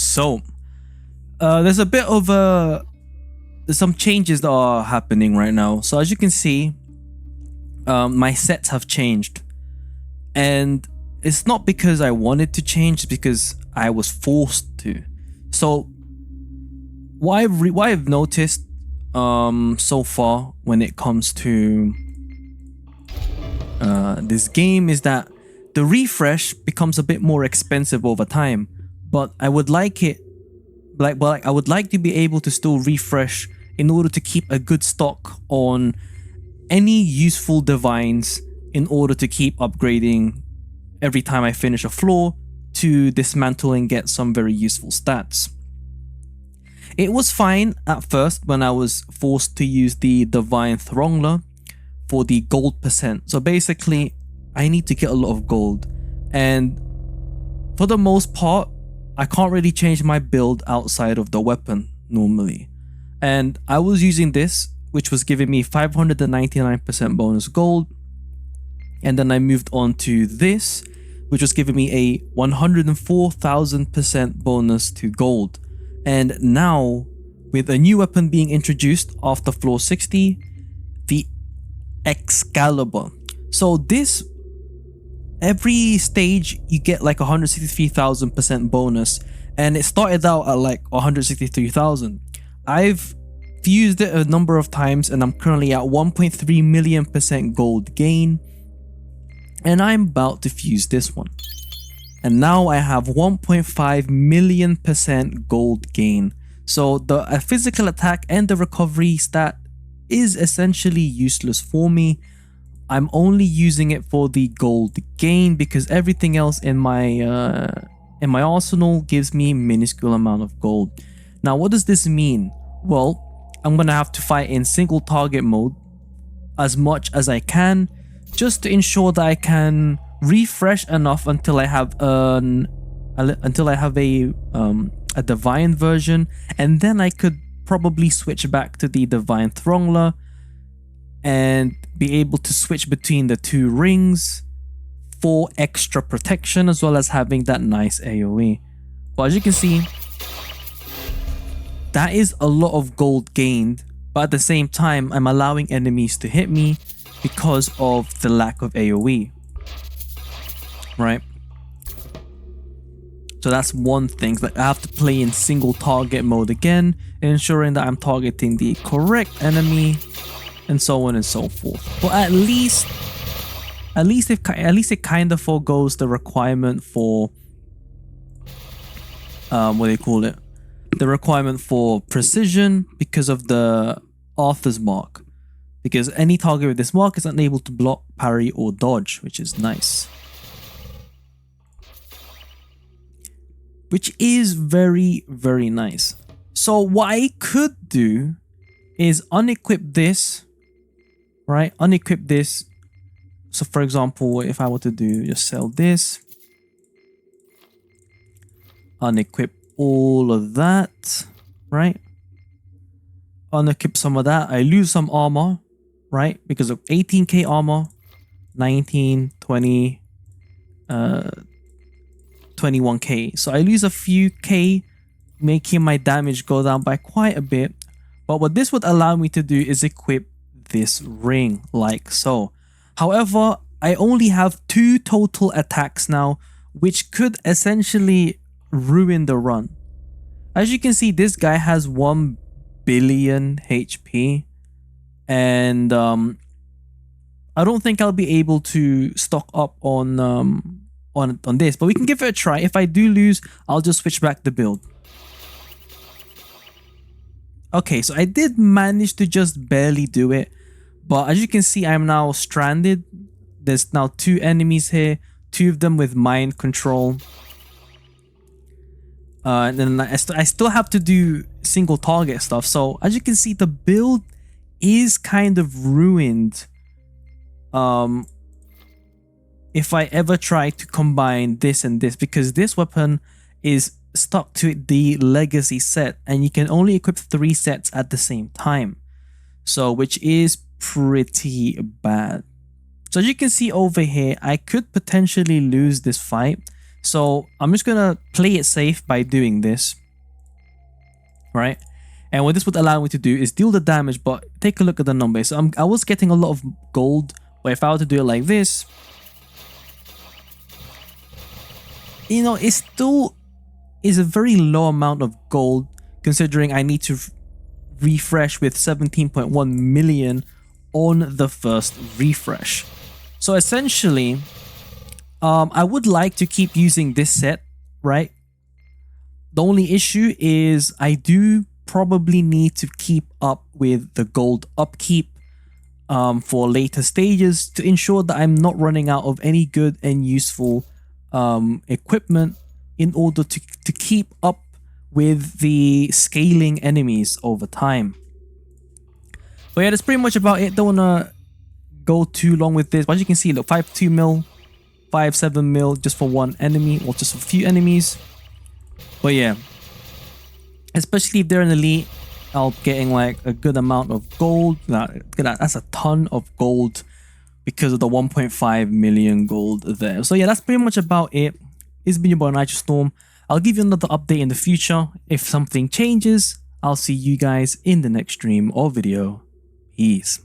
So, there's a bit of there's some changes that are happening right now. So as you can see, my sets have changed, and it's not because I wanted to change, it's because I was forced to. So what I've noticed so far when it comes to this game is that the refresh becomes a bit more expensive over time, but I would like it I would like to be able to still refresh in order to keep a good stock on any useful divines in order to keep upgrading every time I finish a floor to dismantle and get some very useful stats. It was fine at first when I was forced to use the Divine Throngler for the gold percent. So basically, I need to get a lot of gold, and for the most part, I can't really change my build outside of the weapon normally. And I was using this, which was giving me 599% bonus gold, and then I moved on to this, which was giving me a 104,000% bonus to gold. And now, with a new weapon being introduced after floor 60, the Excalibur. So this, every stage you get like 163,000% bonus, and it started out at like 163,000. I've fused it a number of times, and I'm currently at 1.3 million% gold gain, and I'm about to fuse this one. And now I have 1.5 million% gold gain. So the physical attack and the recovery stat is essentially useless for me. I'm only using it for the gold gain because everything else in my arsenal gives me minuscule amount of gold. Now, what does this mean? Well, I'm gonna have to fight in single target mode as much as I can, just to ensure that I can refresh enough until I have a divine version, and then I could probably switch back to the Divine Throngler and be able to switch between the two rings for extra protection, as well as having that nice AoE. But as you can see, that is a lot of gold gained, but at the same time, I'm allowing enemies to hit me because of the lack of AoE. Right? So that's one thing, that I have to play in single target mode again, ensuring that I'm targeting the correct enemy, and so on and so forth. But at least it kind of forgoes the requirement for what do you call it? The requirement for precision because of the Arthur's mark. Because any target with this mark is unable to block, parry, or dodge, which is nice. Which is very, very nice. So what I could do is unequip this, right? Unequip this. So for example, if I were to do just sell this, unequip all of that, right? Unequip some of that. I lose some armor, right? Because of 18k armor, 19, 20, 21k. So I lose a few k, making my damage go down by quite a bit. But what this would allow me to do is equip this ring like so. However, I only have 2 total attacks now, which could essentially ruin the run. As you can see, this guy has 1 billion HP, and I don't think I'll be able to stock up on this, but we can give it a try. If I do lose, I'll just switch back the build. Okay, so I did manage to just barely do it, but as you can see, I'm now stranded. There's now 2 enemies here, 2 of them with mind control. And then I still have to do single target stuff. So as you can see, the build is kind of ruined if I ever try to combine this and this, because this weapon is stuck to the legacy set and you can only equip 3 sets at the same time. So which is pretty bad. So as you can see over here, I could potentially lose this fight So I'm just gonna play it safe by doing this, right? And what this would allow me to do is deal the damage, but take a look at the numbers. So I was getting a lot of gold, but if I were to do it like this, you know, it still is a very low amount of gold considering I need to refresh with 17.1 million on the first refresh. So essentially, I would like to keep using this set, right? The only issue is I do probably need to keep up with the gold upkeep for later stages to ensure that I'm not running out of any good and useful equipment in order to keep up with the scaling enemies over time. But yeah, that's pretty much about it. Don't wanna go too long with this. But as you can see, look, 5.2 mil, 5.7 mil just for one enemy or just a few enemies. But yeah, especially if they're an elite, I'll getting like a good amount of gold. That's a ton of gold because of the 1.5 million gold there. So yeah, that's pretty much about it. It's been your boy Nitrostorm. I'll give you another update in the future. If something changes, I'll see you guys in the next stream or video. Peace.